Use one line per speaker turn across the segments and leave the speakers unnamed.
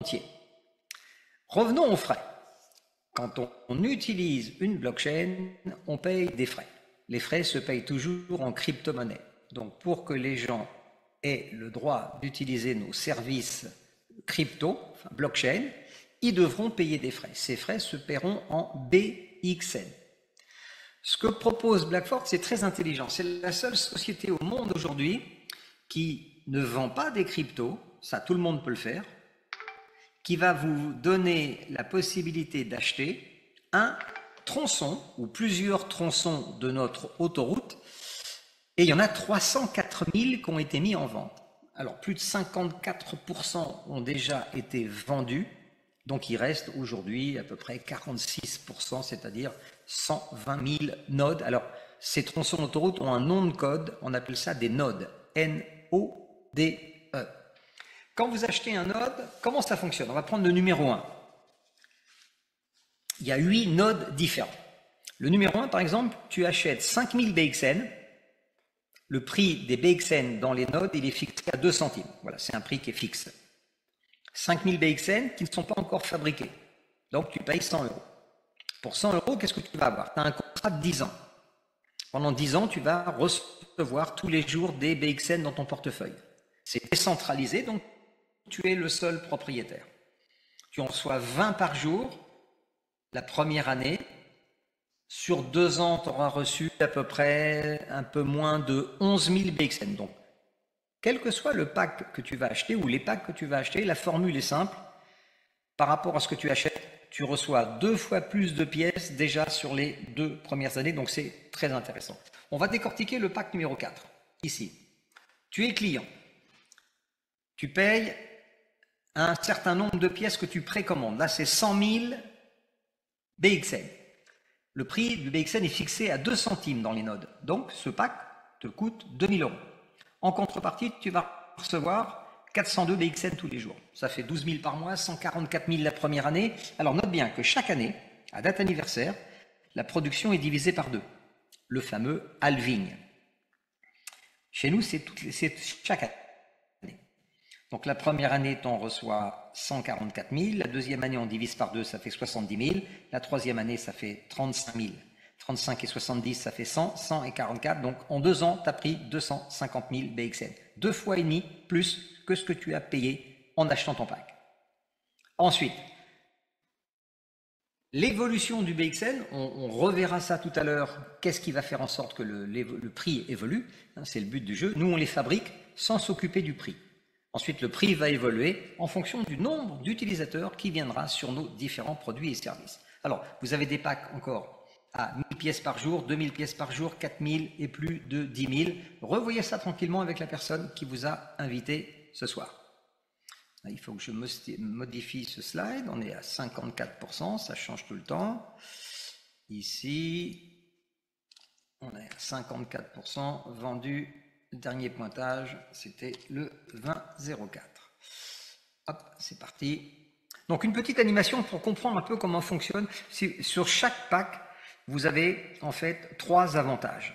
entier. Revenons aux frais. Quand on utilise une blockchain, on paye des frais. Les frais se payent toujours en crypto-monnaie. Donc pour que les gens aient le droit d'utiliser nos services crypto, enfin blockchain, ils devront payer des frais. Ces frais se paieront en BXN. Ce que propose Blackford, c'est très intelligent. C'est la seule société au monde aujourd'hui qui ne vend pas des cryptos, ça tout le monde peut le faire, qui va vous donner la possibilité d'acheter un tronçon ou plusieurs tronçons de notre autoroute, et il y en a 304 000 qui ont été mis en vente. Alors plus de 54% ont déjà été vendus, donc il reste aujourd'hui à peu près 46%, c'est-à-dire 120 000 nodes. Alors ces tronçons d'autoroute ont un nom de code, on appelle ça des nodes, N-O-D-E. Quand vous achetez un node, comment ça fonctionne? On va prendre le numéro 1. Il y a 8 nodes différents. Le numéro 1, par exemple, tu achètes 5000 BXN. Le prix des BXN dans les nodes, il est fixé à 2 centimes. Voilà, c'est un prix qui est fixe. 5000 BXN qui ne sont pas encore fabriqués. Donc, tu payes 100 euros. Pour 100 euros, qu'est-ce que tu vas avoir? Tu as un contrat de 10 ans. Pendant 10 ans, tu vas recevoir tous les jours des BXN dans ton portefeuille. C'est décentralisé, donc tu es le seul propriétaire. Tu en reçois 20 par jour la première année. Sur 2 ans, tu auras reçu à peu près un peu moins de 11 000 BXN. Donc, quel que soit le pack que tu vas acheter ou les packs que tu vas acheter, la formule est simple. Par rapport à ce que tu achètes, tu reçois 2 fois plus de pièces déjà sur les 2 premières années. Donc, c'est très intéressant. On va décortiquer le pack numéro 4. Ici, tu es client. Tu payes un certain nombre de pièces que tu précommandes. Là, c'est 100 000 BXN. Le prix du BXN est fixé à 2 centimes dans les nodes. Donc, ce pack te coûte 2000 euros. En contrepartie, tu vas recevoir 402 BXN tous les jours. Ça fait 12 000 par mois, 144 000 la première année. Alors, note bien que chaque année, à date anniversaire, la production est divisée par 2. Le fameux halving. Chez nous, c'est chaque année. Donc la première année, tu en reçois 144 000. La deuxième année, on divise par 2, ça fait 70 000. La troisième année, ça fait 35 000. 35 et 70, ça fait 100. 100 et 44. Donc en 2 ans, tu as pris 250 000 BXN. 2 fois et demi plus que ce que tu as payé en achetant ton pack. Ensuite, l'évolution du BXN, on reverra ça tout à l'heure. Qu'est-ce qui va faire en sorte que le prix évolue? C'est le but du jeu. Nous, on les fabrique sans s'occuper du prix. Ensuite, le prix va évoluer en fonction du nombre d'utilisateurs qui viendra sur nos différents produits et services. Alors, vous avez des packs encore à 1000 pièces par jour, 2000 pièces par jour, 4000 et plus de 10 000. Revoyez ça tranquillement avec la personne qui vous a invité ce soir. Il faut que je modifie ce slide. On est à 54%, ça change tout le temps. Ici, on est à 54% vendu. Le dernier pointage, c'était le 20,04. Hop, c'est parti. Donc une petite animation pour comprendre un peu comment fonctionne. Sur chaque pack, vous avez en fait 3 avantages.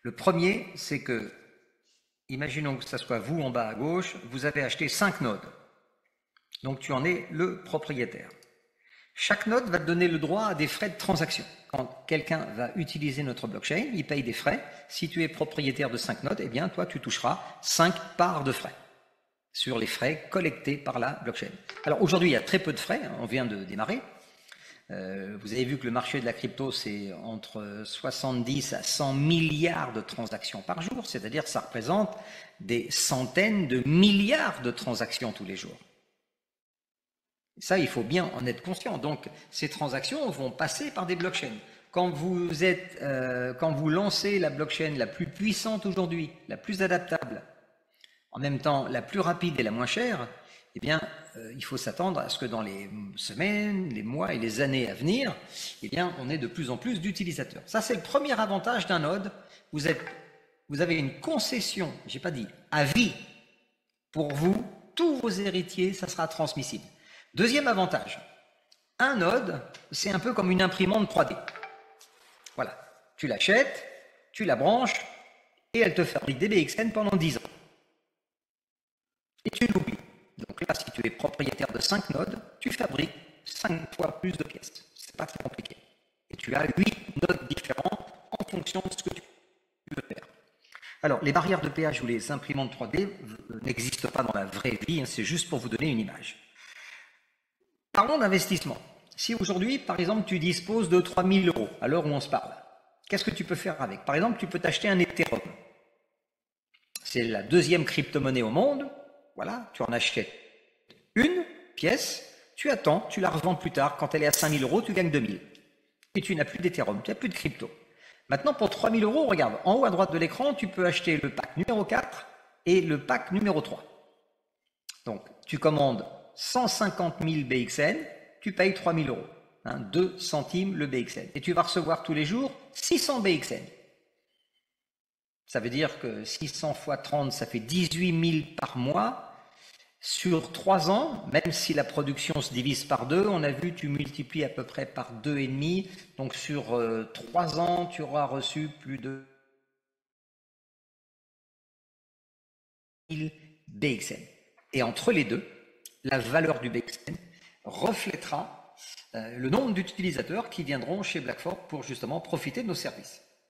Le premier, c'est que, imaginons que ce soit vous en bas à gauche, vous avez acheté 5 nodes. Donc tu en es le propriétaire. Chaque node va te donner le droit à des frais de transaction. Quand quelqu'un va utiliser notre blockchain, il paye des frais. Si tu es propriétaire de 5 nodes, eh bien, toi, tu toucheras 5 parts de frais sur les frais collectés par la blockchain. Alors, aujourd'hui, il y a très peu de frais. On vient de démarrer. Vous avez vu que le marché de la crypto, c'est entre 70 à 100 milliards de transactions par jour. C'est-à-dire que ça représente des centaines de milliards de transactions tous les jours. Ça, il faut bien en être conscient. Donc, ces transactions vont passer par des blockchains. Quand vous lancez la blockchain la plus puissante aujourd'hui, la plus adaptable, en même temps la plus rapide et la moins chère, eh bien, il faut s'attendre à ce que dans les semaines, les mois et les années à venir, eh bien, on ait de plus en plus d'utilisateurs. Ça, c'est le premier avantage d'un node. Vous avez une concession, j'ai pas dit, à vie pour vous, tous vos héritiers, ça sera transmissible. Deuxième avantage, un node, c'est un peu comme une imprimante 3D. Voilà, tu l'achètes, tu la branches, et elle te fabrique des BXN pendant 10 ans. Et tu l'oublies. Donc prix-là, si tu es propriétaire de 5 nodes, tu fabriques 5 fois plus de pièces. C'est pas très compliqué. Et tu as 8 nodes différents en fonction de ce que tu veux faire. Alors, les barrières de péage ou les imprimantes 3D n'existent pas dans la vraie vie, hein, c'est juste pour vous donner une image. Parlons d'investissement. Si aujourd'hui, par exemple, tu disposes de 3 000 € à l'heure où on se parle, qu'est-ce que tu peux faire avec? Par exemple, tu peux t'acheter un Ethereum. C'est la deuxième crypto-monnaie au monde. Voilà, tu en achètes une pièce, tu attends, tu la revends plus tard. Quand elle est à 5 000 €, tu gagnes 2 000. Et tu n'as plus d'Ethereum, tu n'as plus de crypto. Maintenant, pour 3 000 €, regarde, en haut à droite de l'écran, tu peux acheter le pack numéro 4 et le pack numéro 3. Donc, tu commandes 150 000 BXN, tu payes 3 000 €, 2 centimes le BXN. Et tu vas recevoir tous les jours 600 BXN. Ça veut dire que 600 fois 30, ça fait 18 000 par mois. Sur 3 ans, même si la production se divise par 2, on a vu, tu multiplies à peu près par 2,5. Donc sur 3 ans, tu auras reçu plus de 1000 BXN. Et entre les deux, la valeur du BXN reflètera le nombre d'utilisateurs qui viendront chez BlackFork pour justement profiter de nos services.